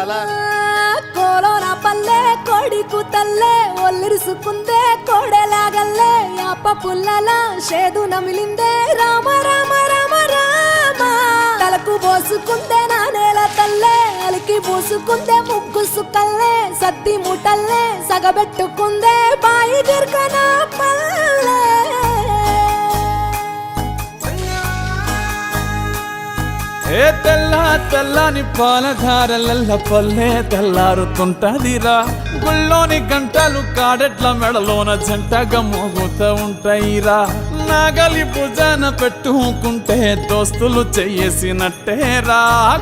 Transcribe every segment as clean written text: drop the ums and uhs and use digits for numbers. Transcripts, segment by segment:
అందాల కోలోన పల్లె కోడి కూతల్లే ఒల్లిరుసుకుందే కోడెలాగల్లే యాప పుల్లల షేదు నమిలిందే రామ రామ రామ రామ తలకు పోసుకుందే నా నేల తల్లే అలికి పూసుకుందే ముగ్గు సుక్కల్లే సద్ది ముటల్లే సగబెట్టుకుందే బాయి గిర్కన పల్లె ఏ తెల్ల తెల్లని పాలధారలల్ల పల్లె తెల్లారుతుంటదిరా గుళ్ళోని గంటలు కాడెట్ల మెడలోన జంటగా మోగుతూ ఉంటాయిరా నాగలి భుజాన పెట్టుకుంటే దోస్తులు చెయ్యేసినట్టేరా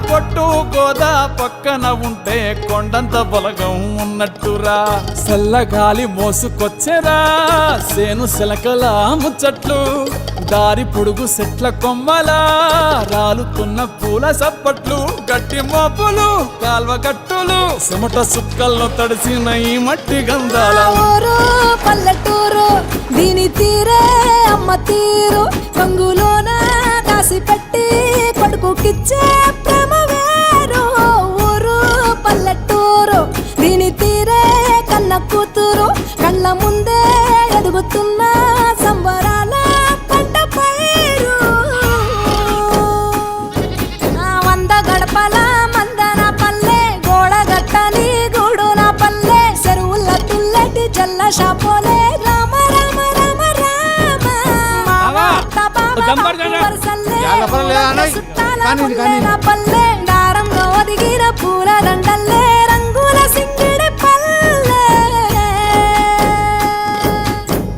కొట్టు గోదా పక్కన ఉంటే కొండంత బలగం ఉన్నట్టురా చల్లగాలి మోసుకొచ్చెరా సేను సెలకల ముచ్చట్లు దారి పొడుగు సెట్ల కొమ్మలా రాలుతున్న పూల సప్పట్లు గట్టి మోపులు కాల్వ గట్టులు చెమట సుక్కల్లో తడిసిన ఈ మట్టి గంధాల ఊరు పల్లెటూరు దీని తీరే అమ్మ తీరు కంగులోన దాసి పెట్టి కొడుకుకిచ్చే ప్రేమ వేరు ఊరు పల్లెటూరు దీని తీరే కన్న కూతురు కళ్ళ ముందే ఎదుగుతున్న సంబరాల పంట పైరు వంద గడపల మందన పల్లె గోడగట్టని గూడున పల్లె చెరువుల తుల్లటి జల్ల షాపోలే రామ రామ రామ రామ పల్లె దారంలో ఒదిగిన పూల దండల్లే రంగుల సింగిడి పల్లె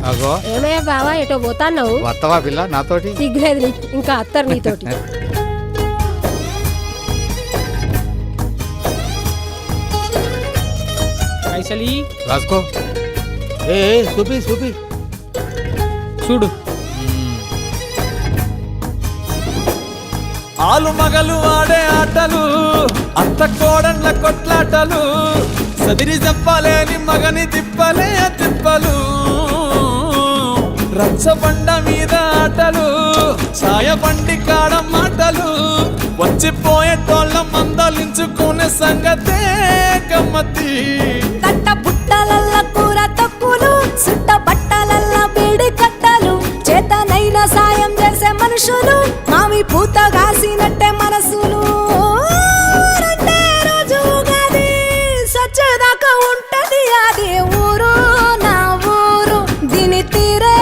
అగో ఏమయ్య బావా ఎటో పోతాన్నావు వత్తవా పిల్ల నాతోటి సిగ్గులేదు నీకు ఇంకా అత్తరు నీతోటి పైసలి రాసుకో ఏ చూపి చూపి చూడు ఆలు మగలు ఆడే ఆటలు అత్త కోడళ్ళ కొట్లాటలు సదిరి చెప్పలేని మగని తిప్పలే తిప్పలు రచ్చబండ మీద ఆటలు ఛాయబండి కాడ మాటలు వచ్చిపోయేటోళ్ళ మందలించుకునే సంగతే గమ్మతి తట్ట బుట్టలల్ల కూర తక్కులు సుట్ట బట్టలల్ల బీడి కట్టలు చేతనైన సాయం చేసే మనుషులు మామి పూత కాసినట్టే మనసులు రెండే రోజు ఉగాది సచ్చేదాకా ఉంటది అది ఊరు నా ఊరు దీని తీరే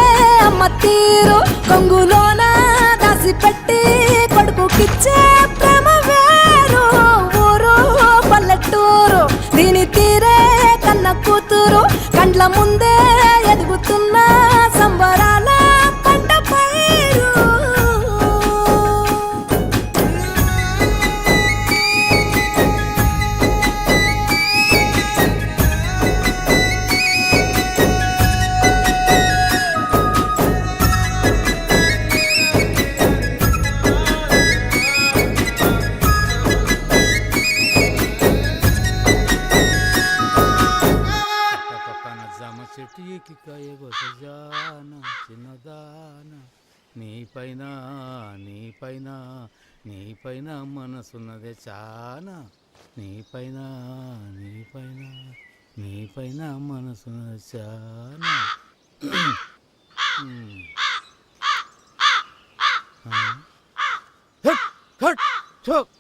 అమ్మ తీరు కొంగులోన దాసి పెట్టి కొడుకుకిచ్చే ప్రేమ వేరు ఊరు పల్లెటూరు దీని తీరే కన్న కూతురు కండ్ల ముందే ఎదుగుతున్న సంబరాల పంట పైరు పక్కన జామ చెట్టు ఎక్కి కాయగో సజాన చిన్నదాన నీపైన నీపైన నీపైన మనసున్నదే చానా నీపైన నీపైన నీపైన మనసున్నదే చానా హట్ హట్